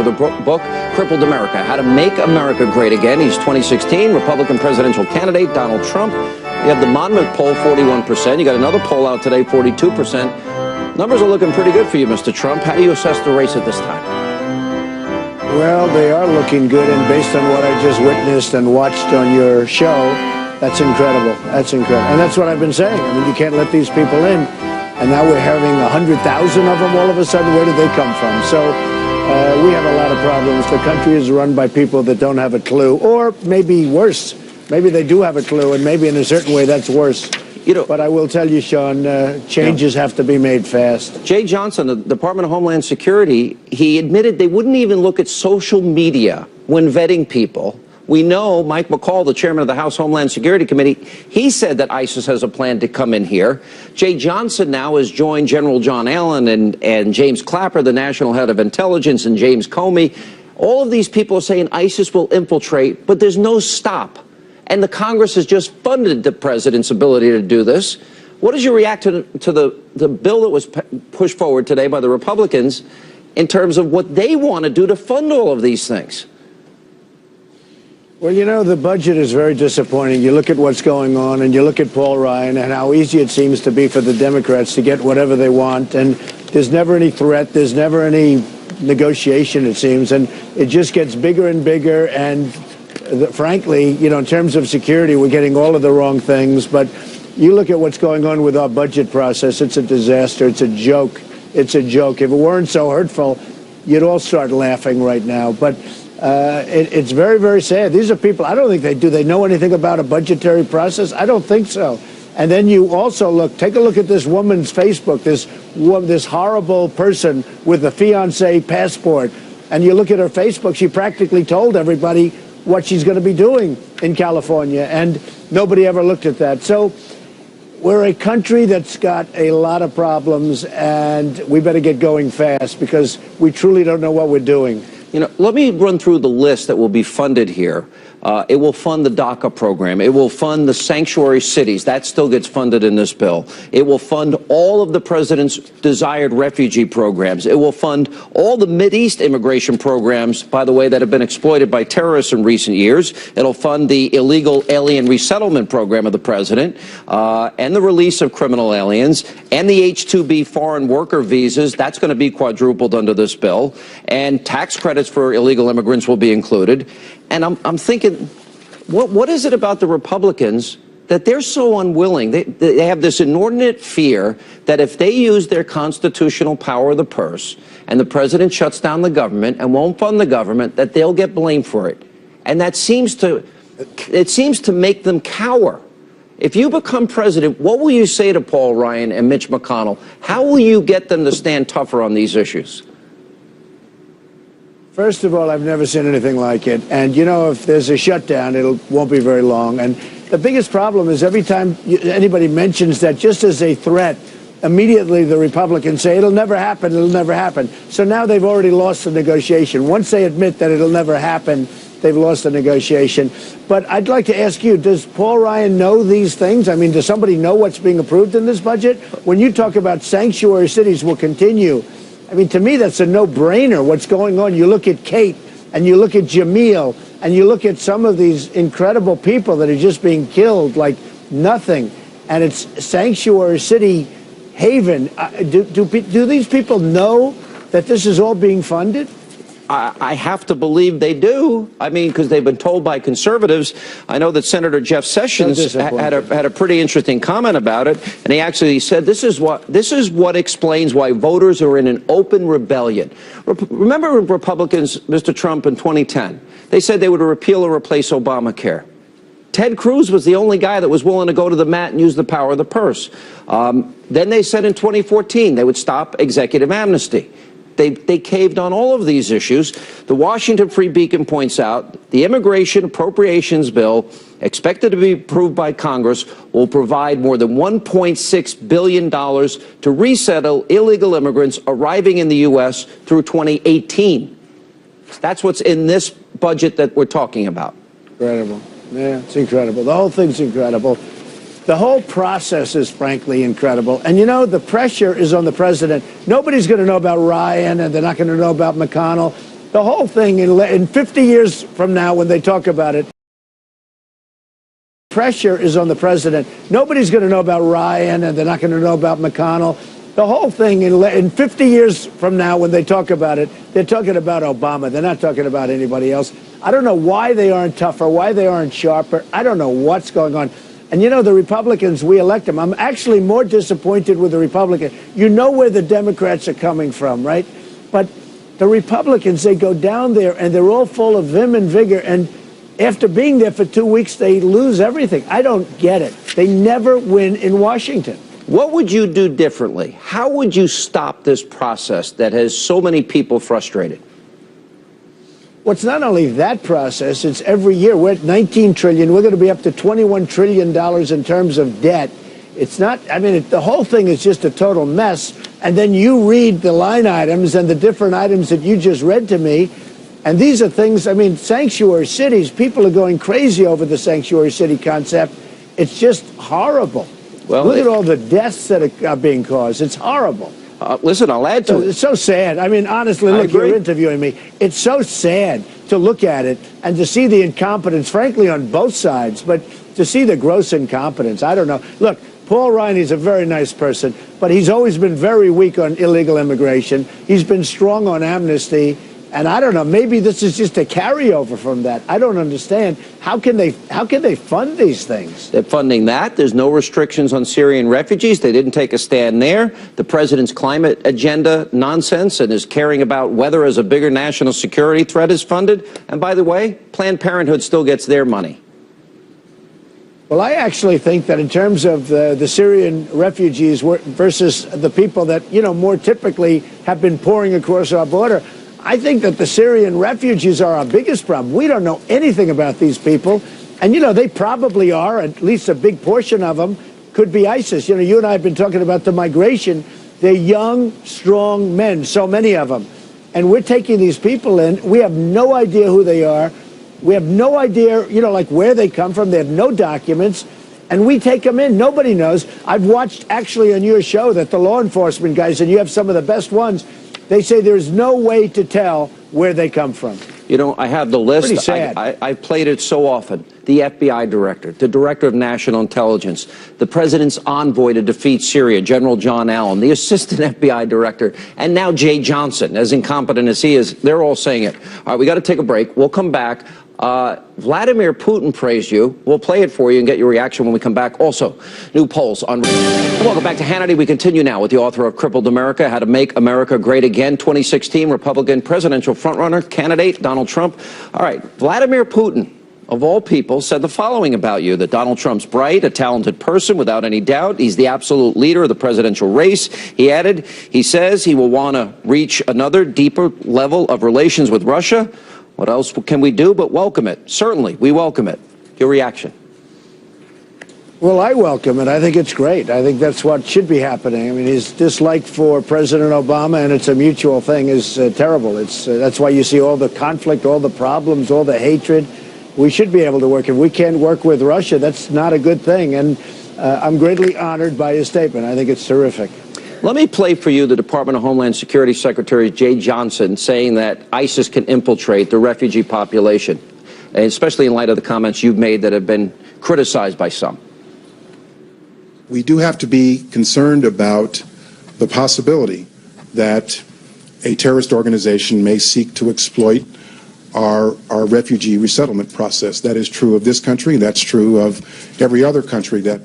The book, Crippled America, How to Make America Great Again. He's 2016 Republican presidential candidate, Donald Trump. You have the Monmouth poll, 41%. You got another poll out today, 42%. Numbers are looking pretty good for you, Mr. Trump. How do you assess the race at this time? Well, they are looking good, and based on what I just witnessed and watched on your show, that's incredible. That's incredible. And that's what I've been saying. I mean, you can't let these people in. And now we're having 100,000 of them all of a sudden. Where did they come from? So we have a lot of problems. The country is run by people that don't have a clue, or maybe worse. Maybe they do have a clue, and maybe in a certain way that's worse. But I will tell you, Sean, changes have to be made fast. Jay Johnson, the Department of Homeland Security, he admitted they wouldn't even look at social media when vetting people. We know Mike McCall, the chairman of the House Homeland Security Committee, he said that ISIS has a plan to come in here. Jay Johnson now has joined General John Allen and James Clapper, the national head of intelligence, and James Comey. All of these people are saying ISIS will infiltrate, but there's no stop. And the Congress has just funded the president's ability to do this. What does your reaction to the bill that was pushed forward today by the Republicans in terms of what they want to do to fund all of these things? Well, you know, the budget is very disappointing. You look at what's going on, and you look at Paul Ryan and how easy it seems to be for the Democrats to get whatever they want. And there's never any threat. There's never any negotiation, it seems. And it just gets bigger and bigger. And frankly, you know, in terms of security, we're getting all of the wrong things. But you look at what's going on with our budget process. It's a disaster. It's a joke. It's a joke. If it weren't so hurtful, you'd all start laughing right now. But it's very, very sad. These are people, I don't think they know anything about a budgetary process? I don't think so. And then you also take a look at this woman's Facebook, this horrible person with a fiancé passport. And you look at her Facebook, she practically told everybody what she's going to be doing in California. And nobody ever looked at that. So we're a country that's got a lot of problems, and we better get going fast because we truly don't know what we're doing. You know, let me run through the list that will be funded here. It will fund the DACA program. It will fund the sanctuary cities. That still gets funded in this bill. It will fund all of the president's desired refugee programs. It will fund all the Mideast immigration programs, by the way, that have been exploited by terrorists in recent years. It'll fund the illegal alien resettlement program of the president and the release of criminal aliens and the H-2B foreign worker visas. That's going to be quadrupled under this bill. And tax credits for illegal immigrants will be included. And I'm thinking, what is it about the Republicans that they're so unwilling? They have this inordinate fear that if they use their constitutional power of the purse and the president shuts down the government and won't fund the government, that they'll get blamed for it. And that seems to make them cower. If you become president, what will you say to Paul Ryan and Mitch McConnell? How will you get them to stand tougher on these issues? First of all, I've never seen anything like it. And, you know, if there's a shutdown, it won't be very long. And the biggest problem is every time anybody mentions that just as a threat, immediately the Republicans say, it'll never happen, it'll never happen. So now they've already lost the negotiation. Once they admit that it'll never happen, they've lost the negotiation. But I'd like to ask you, does Paul Ryan know these things? I mean, does somebody know what's being approved in this budget? When you talk about sanctuary cities will continue, I mean, to me, that's a no-brainer, what's going on. You look at Kate, and you look at Jamil, and you look at some of these incredible people that are just being killed like nothing. And it's sanctuary city haven. Do these people know that this is all being funded? I have to believe they do. I mean, because they've been told by conservatives. I know that Senator Jeff Sessions had a pretty interesting comment about it, and he actually said this is what explains why voters are in an open rebellion. Remember Republicans, Mr. Trump, in 2010? They said they would repeal or replace Obamacare. Ted Cruz was the only guy that was willing to go to the mat and use the power of the purse. Then they said in 2014 they would stop executive amnesty. They caved on all of these issues. The Washington Free Beacon points out the immigration appropriations bill, expected to be approved by Congress, will provide more than $1.6 billion to resettle illegal immigrants arriving in the U.S. through 2018. That's what's in this budget that we're talking about. Incredible. Yeah, it's incredible. The whole thing's incredible. The whole process is, frankly, incredible. And, you know, the pressure is on the president. Nobody's going to know about Ryan, and they're not going to know about McConnell. The whole thing, in 50 years from now, when they talk about it, pressure is on the president. Nobody's going to know about Ryan, and they're not going to know about McConnell. The whole thing, in 50 years from now, when they talk about it, they're talking about Obama. They're not talking about anybody else. I don't know why they aren't tougher, why they aren't sharper. I don't know what's going on. And, you know, the Republicans, we elect them. I'm actually more disappointed with the Republicans. You know where the Democrats are coming from, right? But the Republicans, they go down there, and they're all full of vim and vigor. And after being there for 2 weeks, they lose everything. I don't get it. They never win in Washington. What would you do differently? How would you stop this process that has so many people frustrated? Well, it's not only that process, it's every year. We're at 19 trillion. We're going to be up to $21 trillion in terms of debt. It's not, I mean, the whole thing is just a total mess. And then you read the line items and the different items that you just read to me. And these are things, I mean, sanctuary cities, people are going crazy over the sanctuary city concept. It's just horrible. Well, look at all the deaths that are being caused. It's horrible. Listen, I'll add to it. It's so sad. I mean, honestly, look, you're interviewing me. It's so sad to look at it and to see the incompetence, frankly, on both sides, but to see the gross incompetence. I don't know. Look, Paul Ryan, he's a very nice person, but he's always been very weak on illegal immigration. He's been strong on amnesty. And I don't know, maybe this is just a carryover from that. I don't understand. How can they fund these things? They're funding that. There's no restrictions on Syrian refugees. They didn't take a stand there. The president's climate agenda nonsense and is caring about whether as a bigger national security threat is funded. And by the way, Planned Parenthood still gets their money. Well, I actually think that in terms of the Syrian refugees versus the people that, you know, more typically have been pouring across our border, I think that the Syrian refugees are our biggest problem. We don't know anything about these people. And, you know, they probably are, at least a big portion of them, could be ISIS. You know, you and I have been talking about the migration. They're young, strong men, so many of them. And we're taking these people in. We have no idea who they are. We have no idea, you know, like where they come from. They have no documents. And we take them in. Nobody knows. I've watched actually on your show that the law enforcement guys, and you have some of the best ones, they say there's no way to tell where they come from. You know, I have the list. Pretty sad. I've played it so often. The FBI director, the director of national intelligence, the president's envoy to defeat Syria, General John Allen, the assistant FBI director, and now Jay Johnson, as incompetent as he is, they're all saying it. All right, we got to take a break. We'll come back. Vladimir Putin praised you. We'll play it for you and get your reaction when we come back. Also, new polls on... Welcome back to Hannity. We continue now with the author of Crippled America, How to Make America Great Again, 2016 Republican presidential frontrunner candidate Donald Trump. All right, Vladimir Putin, of all people, said the following about you, that Donald Trump's bright, a talented person without any doubt. He's the absolute leader of the presidential race. He added, he says he will want to reach another deeper level of relations with Russia. What else can we do but welcome it? Certainly, we welcome it. Your reaction? Well, I welcome it. I think it's great. I think that's what should be happening. I mean, his dislike for President Obama, and it's a mutual thing, is terrible. That's why you see all the conflict, all the problems, all the hatred. We should be able to work. If we can't work with Russia, that's not a good thing. And I'm greatly honored by his statement. I think it's terrific. Let me play for you the Department of Homeland Security Secretary Jay Johnson saying that ISIS can infiltrate the refugee population, especially in light of the comments you've made that have been criticized by some. We do have to be concerned about the possibility that a terrorist organization may seek to exploit our refugee resettlement process. That is true of this country. That's true of every other country that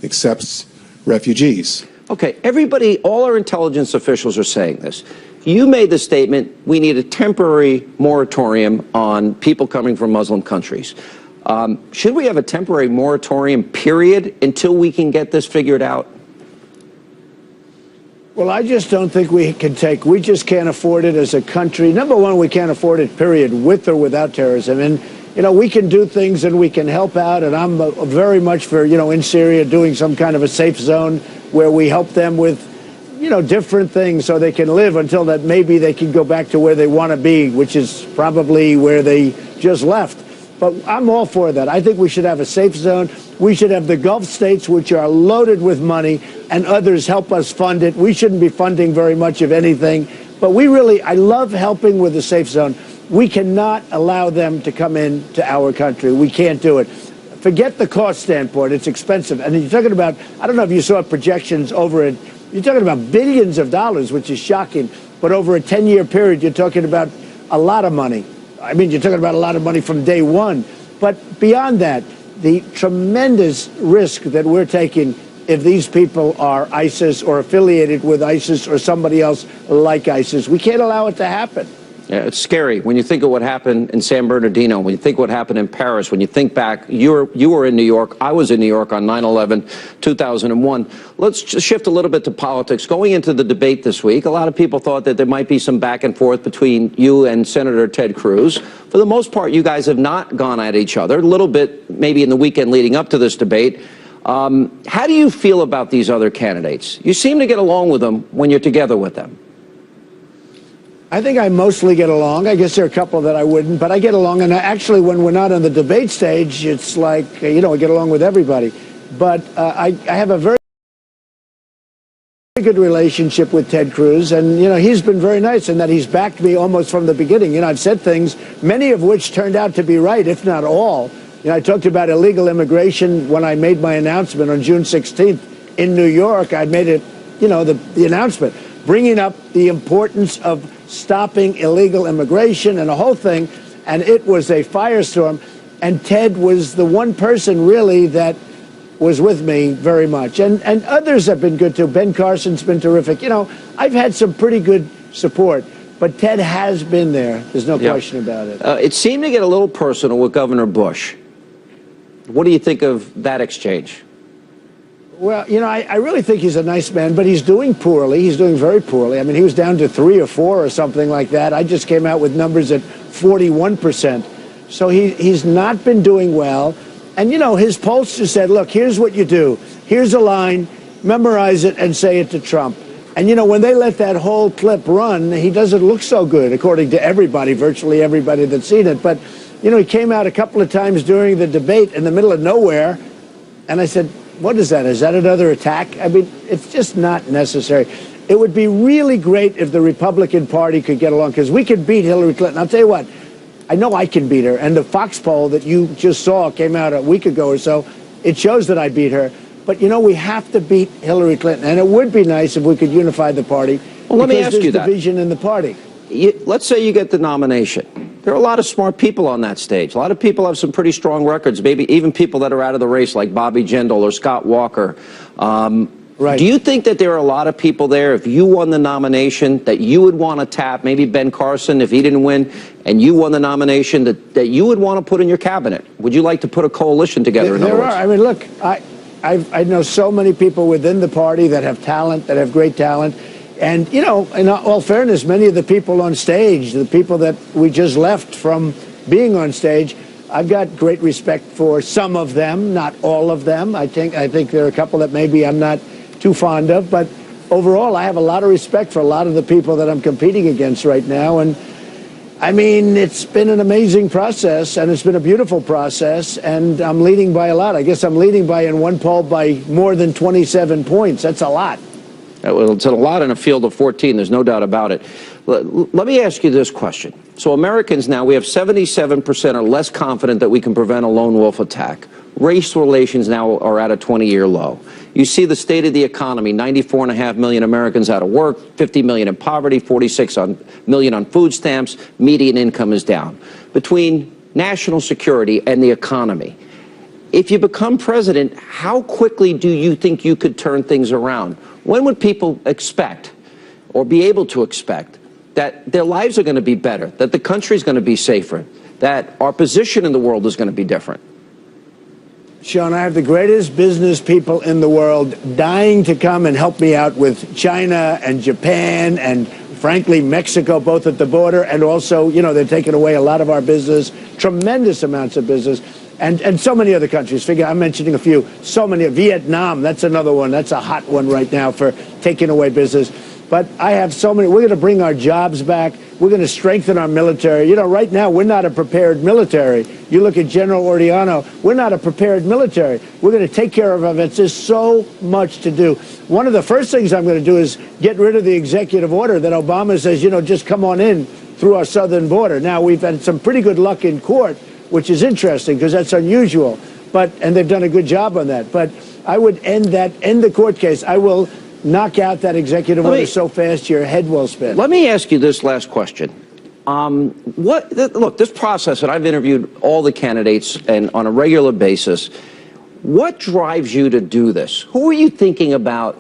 accepts refugees. Okay, everybody, all our intelligence officials are saying this. You made the statement, we need a temporary moratorium on people coming from Muslim countries. Should we have a temporary moratorium, period, until we can get this figured out? Well, I just don't think we just can't afford it as a country. Number one, we can't afford it, period, with or without terrorism. And, you know, we can do things and we can help out. And I'm very much for, you know, in Syria, doing some kind of a safe zone where we help them with, you know, different things so they can live until that maybe they can go back to where they want to be, which is probably where they just left. But I'm all for that. I think we should have a safe zone. We should have the Gulf states, which are loaded with money, and others help us fund it. We shouldn't be funding very much of anything. But I love helping with the safe zone. We cannot allow them to come into our country. We can't do it. Forget the cost standpoint. It's expensive. And you're talking about, I don't know if you saw projections over it. You're talking about billions of dollars, which is shocking. But over a 10-year period, you're talking about a lot of money. I mean, you're talking about a lot of money from day one. But beyond that, the tremendous risk that we're taking if these people are ISIS or affiliated with ISIS or somebody else like ISIS, we can't allow it to happen. Yeah, it's scary when you think of what happened in San Bernardino, when you think what happened in Paris, when you think back, you were in New York, I was in New York on 9/11, 2001. Let's just shift a little bit to politics. Going into the debate this week, a lot of people thought that there might be some back and forth between you and Senator Ted Cruz. For the most part, you guys have not gone at each other, a little bit maybe in the weekend leading up to this debate. How do you feel about these other candidates? You seem to get along with them when you're together with them. I think I mostly get along. I guess there are a couple that I wouldn't, but I get along. And actually, when we're not on the debate stage, it's like, I get along with everybody. But I have a very good relationship with Ted Cruz. And, he's been very nice in that he's backed me almost from the beginning. I've said things, many of which turned out to be right, if not all. I talked about illegal immigration when I made my announcement on June 16th in New York. I made it, the announcement, bringing up the importance of stopping illegal immigration and the whole thing, and it was a firestorm. And Ted was the one person really that was with me very much, and others have been good too. Ben Carson's been terrific. I've had some pretty good support, but Ted has been there. There's no question about it. It seemed to get a little personal with Governor Bush. What do you think of that exchange? Well, I really think he's a nice man, but he's doing poorly. He's doing very poorly. I mean, he was down to 3 or 4 or something like that. I just came out with numbers at 41%. So he's not been doing well. And, his pollster said, look, here's what you do. Here's a line, memorize it, and say it to Trump. And, when they let that whole clip run, he doesn't look so good, according to everybody, virtually everybody that's seen it. But, he came out a couple of times during the debate in the middle of nowhere, and I said, what is that? Is that another attack? I mean, it's just not necessary. It would be really great if the Republican Party could get along, because we could beat Hillary Clinton. I'll tell you what, I know I can beat her. And the Fox poll that you just saw came out a week ago or so. It shows that I beat her. But, we have to beat Hillary Clinton. And it would be nice if we could unify the party. Well, let me ask you that. There's division in the party. Let's say you get the nomination. There are a lot of smart people on that stage. A lot of people have some pretty strong records, maybe even people that are out of the race like Bobby Jindal or Scott Walker. Right. Do you think that there are a lot of people there, if you won the nomination, that you would want to tap, maybe Ben Carson, if he didn't win, and you won the nomination, that you would want to put in your cabinet? Would you like to put a coalition together? There are. I mean, look, I know so many people within the party that have talent, that have great talent. And, in all fairness, many of the people on stage, the people that we just left from being on stage, I've got great respect for some of them, not all of them. I think there are a couple that maybe I'm not too fond of. But overall, I have a lot of respect for a lot of the people that I'm competing against right now. And, I mean, it's been an amazing process, and it's been a beautiful process, and I'm leading by a lot. I guess I'm leading by, in one poll, by more than 27 points. That's a lot. It's a lot in a field of 14. There's no doubt about it. Let me ask you this question. So Americans now, we have 77% are less confident that we can prevent a lone wolf attack. Race relations now are at a 20-year low. You see the state of the economy, 94.5 million Americans out of work, 50 million in poverty, 46 million on food stamps, median income is down. Between national security and the economy, if you become president, how quickly do you think you could turn things around? When would people expect, or be able to expect, that their lives are going to be better, that the country is going to be safer, that our position in the world is going to be different? Sean, I have the greatest business people in the world dying to come and help me out with China and Japan and, frankly, Mexico, both at the border, and also, they're taking away a lot of our business, tremendous amounts of business. And so many other countries. I'm mentioning a few. So many. Vietnam, that's another one. That's a hot one right now for taking away business. But I have so many. We're going to bring our jobs back. We're going to strengthen our military. Right now, we're not a prepared military. You look at General Ordiano, we're not a prepared military. We're going to take care of our vets. There's so much to do. One of the first things I'm going to do is get rid of the executive order that Obama says, just come on in through our southern border. Now, we've had some pretty good luck in court, which is interesting because that's unusual. And they've done a good job on that. But I would end the court case. I will knock out that executive order so fast your head will spin. Let me ask you this last question. Look, this process, and I've interviewed all the candidates and on a regular basis, what drives you to do this? Who are you thinking about?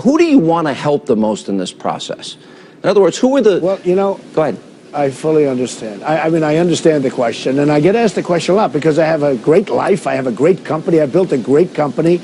Who do you want to help the most in this process? In other words, who are the... Well, you know... Go ahead. I fully understand. I mean, I understand the question, and I get asked the question a lot because I have a great life. I have a great company. I've built a great company.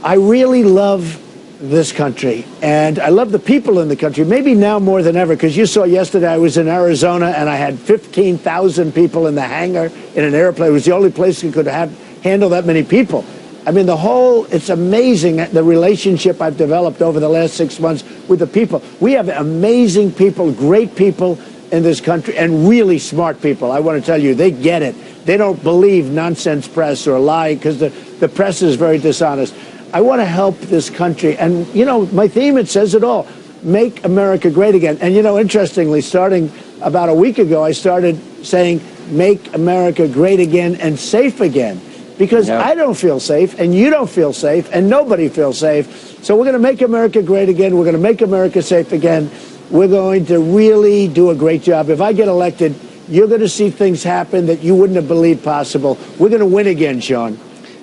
I really love this country, and I love the people in the country, maybe now more than ever, because you saw yesterday I was in Arizona, and I had 15,000 people in the hangar in an airplane. It was the only place you could handle that many people. I mean, it's amazing the relationship I've developed over the last 6 months with the people. We have amazing people, great people in this country, and really smart people. I want to tell you, they get it. They don't believe nonsense press or lie because the press is very dishonest. I want to help this country. And, you know, my theme, it says it all. Make America great again. And, you know, interestingly, starting about a week ago, I started saying, make America great again and safe again. Because I don't feel safe, and you don't feel safe, and nobody feels safe. So we're going to make America great again. We're going to make America safe again. We're going to really do a great job. If I get elected, you're going to see things happen that you wouldn't have believed possible. We're going to win again, Sean.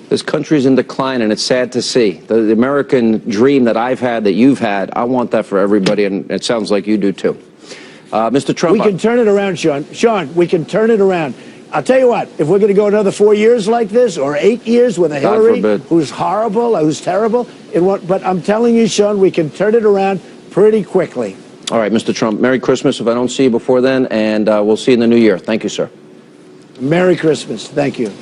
This country's in decline, and it's sad to see. The American dream that I've had, that you've had, I want that for everybody, and it sounds like you do too. Mr. Trump. We can turn it around, Sean. Sean, we can turn it around. I'll tell you what, if we're going to go another 4 years like this, or 8 years with a Hillary who's horrible, who's terrible, but I'm telling you, Sean, we can turn it around pretty quickly. All right, Mr. Trump, Merry Christmas if I don't see you before then, and we'll see you in the new year. Thank you, sir. Merry Christmas. Thank you.